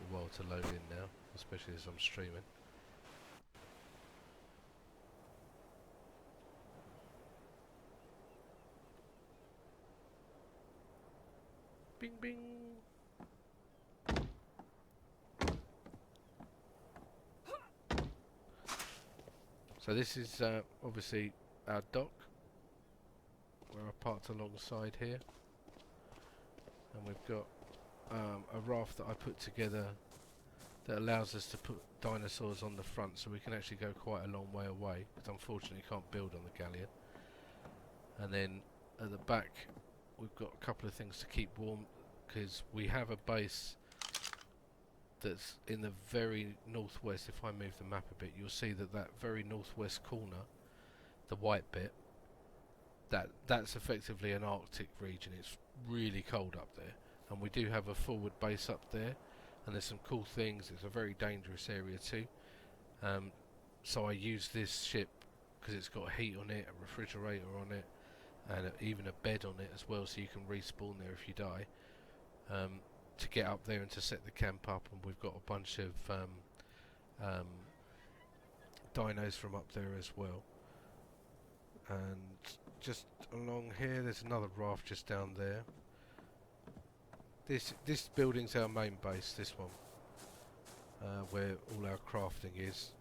a while to load in now, especially as I'm streaming. Bing bing! So this is obviously our dock, where I parked alongside here. And we've got a raft that I put together that allows us to put dinosaurs on the front, so we can actually go quite a long way away, because unfortunately you can't build on the galleon. And then at the back we've got a couple of things to keep warm, because we have a base that's in the very northwest. If I move the map a bit, you'll see that that very northwest corner, the white bit, that's effectively an Arctic region. It's really cold up there, and we do have a forward base up there, and there's some cool things. It's a very dangerous area too, so I use this ship because it's got heat on it, a refrigerator on it, and even a bed on it as well, so you can respawn there if you die, to get up there and to set the camp up. And we've got a bunch of dinos from up there as well. And just along here there's another raft just down there. This building's our main base, this one, where all our crafting is.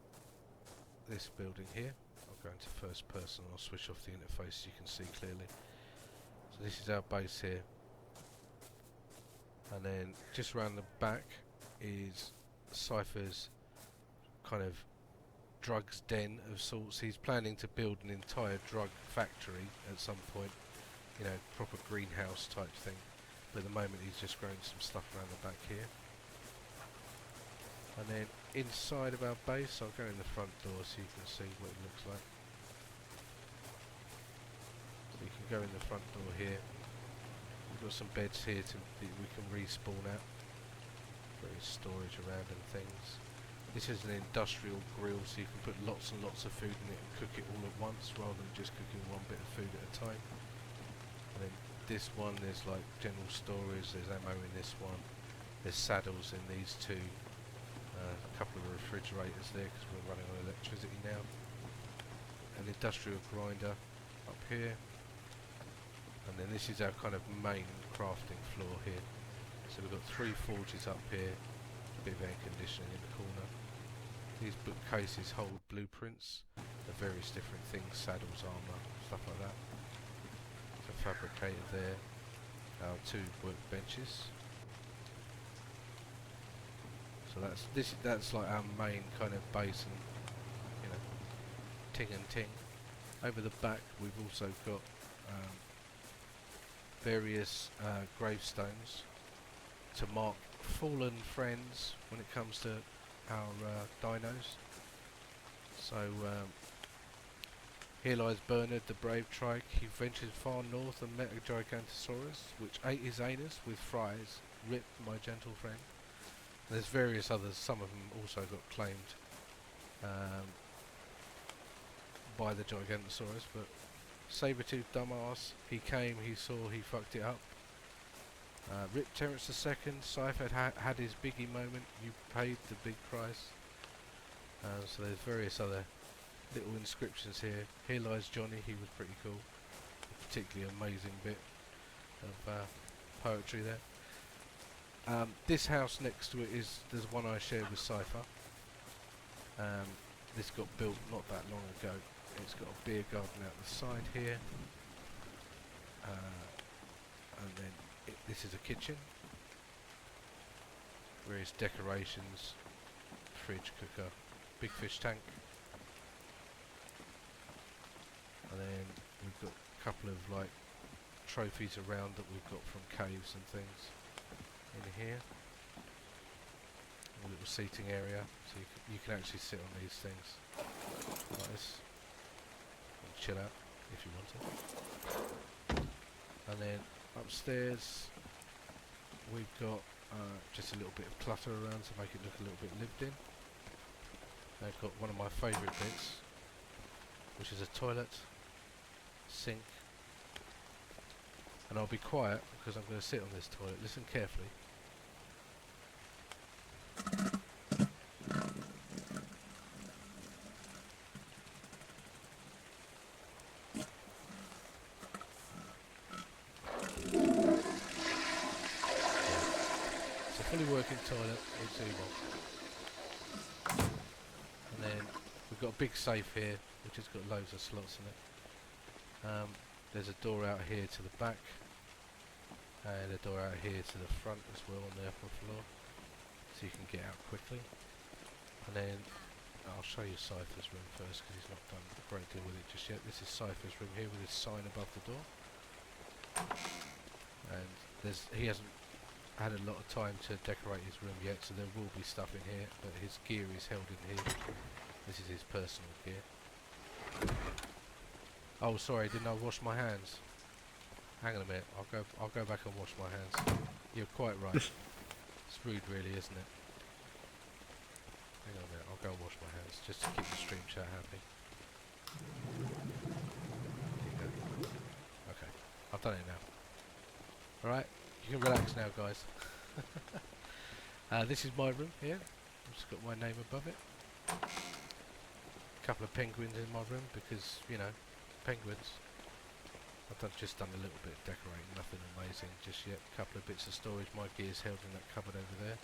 This building here. I'll go into first person and I'll switch off the interface so you can see clearly. So this is our base here. And then just around the back is Cypher's kind of drugs den of sorts. He's planning to build an entire drug factory at some point, you know, proper greenhouse type thing. But at the moment he's just growing some stuff around the back here. And then inside of our base, I'll go in the front door so you can see what it looks like. So you can go in the front door here. We've got some beds here we can respawn at. Various storage around and things. This is an industrial grill, so you can put lots and lots of food in it and cook it all at once, rather than just cooking one bit of food at a time. And then this one, there's like general storage, there's ammo in this one, there's saddles in these two, a couple of refrigerators there because we're running on electricity now, an industrial grinder up here, and then this is our kind of main crafting floor here. So we've got 3 forges up here, a bit of air conditioning in the corner. These bookcases hold blueprints of various different things, saddles, armour, stuff like that. So fabricated there. Our 2 workbenches. So that's like our main kind of base, and you know, ting and ting. Over the back we've also got various gravestones to mark fallen friends when it comes to our dinos. So here lies Bernard, the brave trike. He ventured far north and met a Gigantosaurus, which ate his anus with fries. Rip, my gentle friend. There's various others. Some of them also got claimed by the Gigantosaurus, but Sabertooth dumbass, he came, he saw, he fucked it up. Rip Terrence II, Cypher had his biggie moment, you paid the big price. So there's various other little inscriptions here. Here lies Johnny, he was pretty cool. A particularly amazing bit of poetry there. This house next to it is the one I shared with Cypher. This got built not that long ago. It's got a beer garden out the side here. And then this is a kitchen. Various decorations, fridge, cooker, big fish tank. And then we've got a couple of like trophies around that we've got from caves and things in here. A little seating area, so you can actually sit on these things like this and chill out if you want to. And then upstairs we've got just a little bit of clutter around to make it look a little bit lived in. I've got one of my favourite bits, which is a toilet, sink, and I'll be quiet because I'm going to sit on this toilet. Listen carefully. fully working toilet in Zemo. And then we've got a big safe here, which has got loads of slots in it. There's a door out here to the back, and a door out here to the front as well on the upper floor, so you can get out quickly. And then I'll show you Cypher's room first, because he's not done a great deal with it just yet. This is Cypher's room here with his sign above the door. And he hasn't had a lot of time to decorate his room yet, so there will be stuff in here, but his gear is held in here. This is his personal gear. Oh, sorry, didn't I wash my hands? Hang on a minute, I'll go back and wash my hands. You're quite right. It's rude, really, isn't it? Hang on a minute, I'll go and wash my hands just to keep the stream chat happy. Okay, I've done it now. Alright, you can relax now, guys. This is my room here. I've just got my name above it. A couple of penguins in my room because, you know, penguins. I've just done a little bit of decorating, nothing amazing just yet. A couple of bits of storage. My gear's held in that cupboard over there.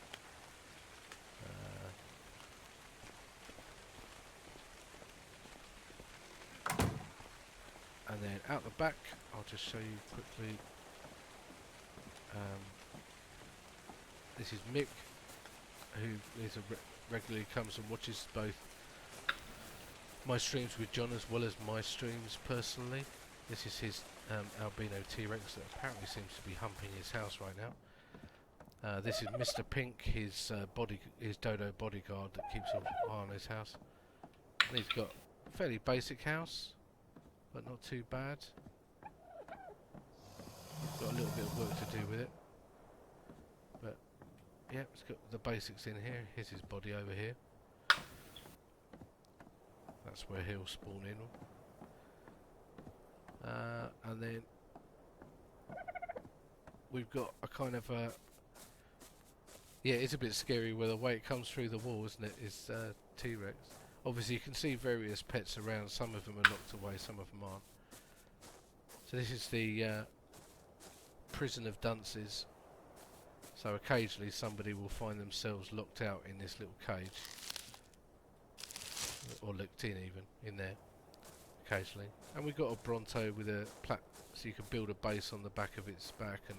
And then out the back, I'll just show you quickly. This is Mick, who is regularly comes and watches both my streams with John as well as my streams personally. This is his albino T-Rex that apparently seems to be humping his house right now. This is Mr. Pink, his dodo bodyguard that keeps an eye on his house. And he's got a fairly basic house, but not too bad. He's got a little bit of work to do with it. But yeah, it's got the basics in here. Here's his body over here. That's where he'll spawn in. And then we've got a kind of a... Yeah, it's a bit scary with the way it comes through the wall, isn't it? It's T-Rex. Obviously you can see various pets around. Some of them are locked away, some of them aren't. So this is the prison of dunces. So occasionally somebody will find themselves locked out in this little cage. Or looked in even, in there. Occasionally. And we've got a Bronto with a so you can build a base on the back of its back, and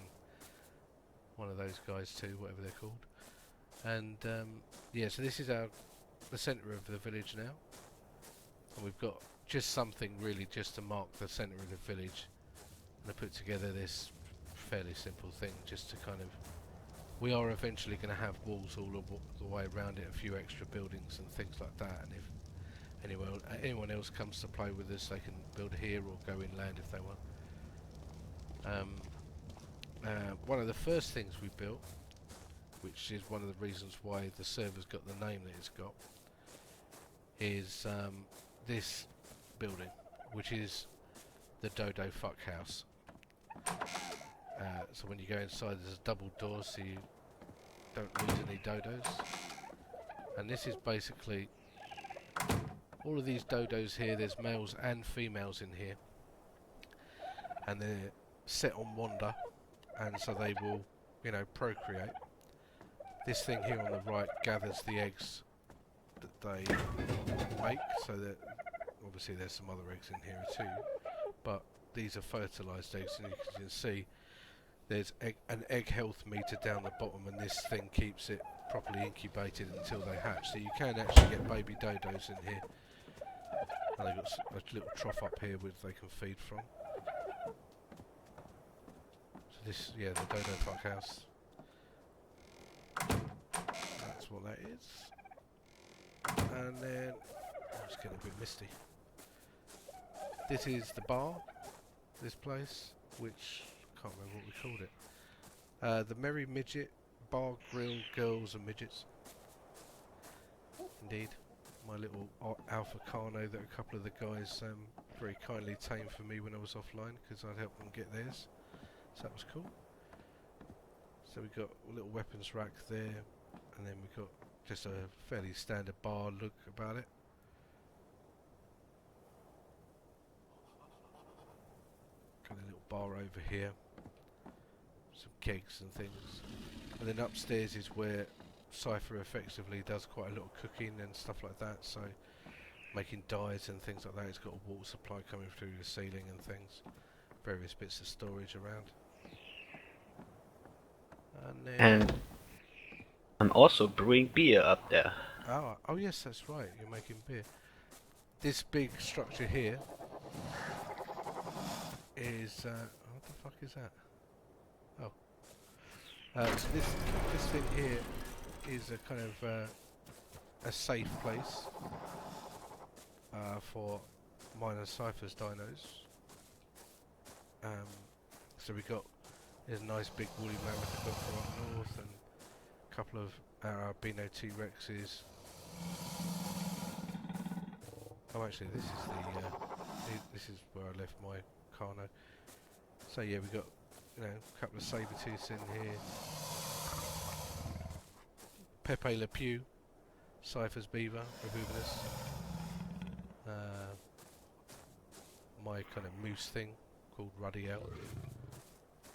one of those guys too, whatever they're called. And yeah, so this is the centre of the village now. And we've got just something really just to mark the centre of the village. And I put together this fairly simple thing just to kind of... We are eventually going to have walls all the way around it, a few extra buildings and things like that, and if anyone else comes to play with us, they can build here or go inland if they want. One of the first things we built, which is one of the reasons why the server's got the name that it's got, is this building, which is the Dodo Fuck House. So when you go inside, there's a double door so you don't lose any dodos. And this is basically all of these dodos here. There's males and females in here, and they're set on wander, and so they will, you know, procreate. This thing here on the right gathers the eggs that they make, so that obviously there's some other eggs in here too, but these are fertilised eggs, and you can see there's an egg health meter down the bottom, and this thing keeps it properly incubated until they hatch. So you can actually get baby dodos in here. And they've got a little trough up here which they can feed from. So this, yeah, the Dodo Fuck House. That's what that is. And then, oh, it's getting a bit misty. This is the bar, this place, which I can't remember what we called it. The Merry Midget Bar, Grill, Girls and Midgets. Indeed. My little Alpha Carno that a couple of the guys very kindly tamed for me when I was offline, because I'd helped them get theirs. So that was cool. So we've got a little weapons rack there, and then we've got just a fairly standard bar look about it. Got a little bar over here, some kegs and things. And then upstairs is where Cypher effectively does quite a lot of cooking and stuff like that, so making dyes and things like that. It's got a water supply coming through the ceiling and things. Various bits of storage around. And then... And I'm also brewing beer up there. Oh yes, that's right, you're making beer. This big structure here is... what the fuck is that? Oh. So this thing here is a kind of a safe place for mine and Cypher's dinos. So we got, there's a nice big woolly mammoth I've got from up north, and a couple of our albino T-Rexes. Oh, actually, this is this is where I left my Carno. So yeah, we got, you know, a couple of saber-tooths in here. Pepe Le Pew, Cypher's beaver, Rehoobinus. My kind of moose thing called Ruddy L.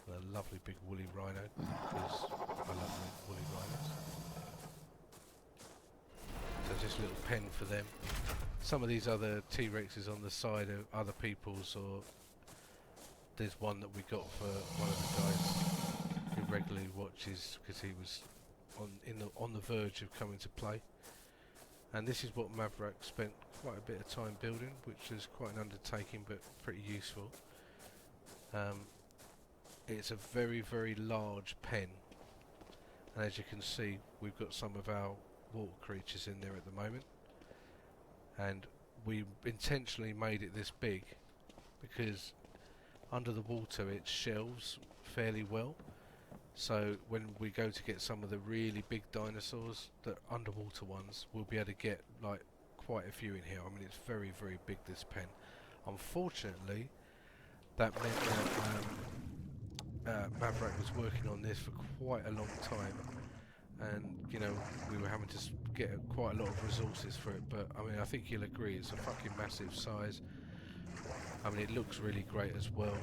A lovely big woolly rhino, because I love woolly rhinos. So just a little pen for them. Some of these other T-Rexes on the side are other people's, or there's one that we got for one of the guys who regularly watches, because he was on the verge of coming to play. And this is what Maverick spent quite a bit of time building, which is quite an undertaking but pretty useful. It's a very, very large pen, and as you can see, we've got some of our water creatures in there at the moment, and we intentionally made it this big because under the water it shelves fairly well, so when we go to get some of the really big dinosaurs, the underwater ones, we'll be able to get like quite a few in here. I mean, it's very, very big, this pen. Unfortunately, that meant that Maverick was working on this for quite a long time, and you know, we were having to get quite a lot of resources for it. But I mean, I think you'll agree, it's a fucking massive size. I mean, it looks really great as well,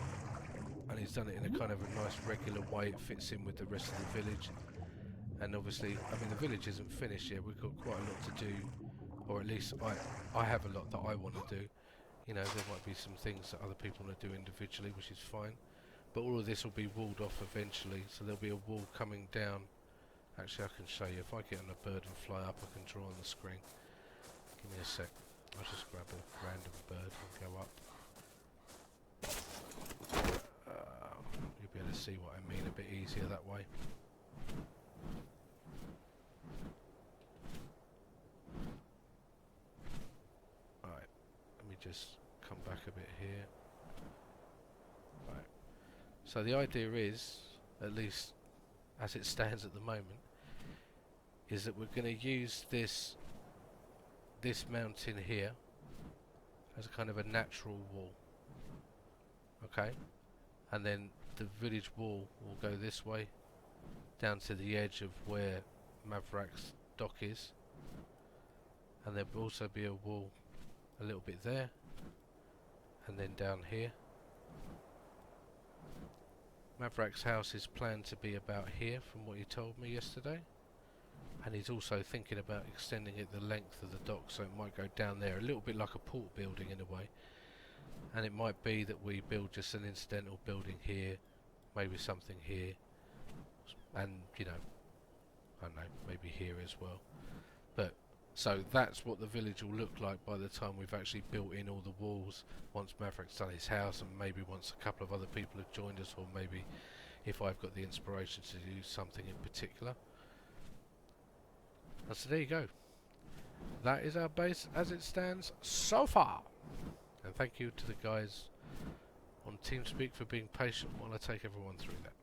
and he's done it in a kind of a nice regular way. It fits in with the rest of the village, and obviously, I mean, the village isn't finished yet. We've got quite a lot to do, or at least I have a lot that I want to do. You know, there might be some things that other people want to do individually, which is fine. But all of this will be walled off eventually, so there'll be a wall coming down. Actually, I can show you. If I get on a bird and fly up, I can draw on the screen. Give me a sec. I'll just grab a random bird and go up. You'll be able to see what I mean a bit easier that way. Alright, let me just come back a bit here. Right. So the idea is, at least as it stands at the moment, is that we're going to use this mountain here as a kind of a natural wall. Okay? And then the village wall will go this way down to the edge of where Maverick's dock is, and there will also be a wall a little bit there, and then down here. Maverick's house is planned to be about here from what he told me yesterday, and he's also thinking about extending it the length of the dock, so it might go down there, a little bit like a port building in a way. And it might be that we build just an incidental building here, maybe something here, and you know, I don't know, maybe here as well. But so that's what the village will look like by the time we've actually built in all the walls, once Maverick's done his house, and maybe once a couple of other people have joined us, or maybe if I've got the inspiration to do something in particular. And so there you go. That is our base as it stands so far. And thank you to the guys on TeamSpeak for being patient while I take everyone through that.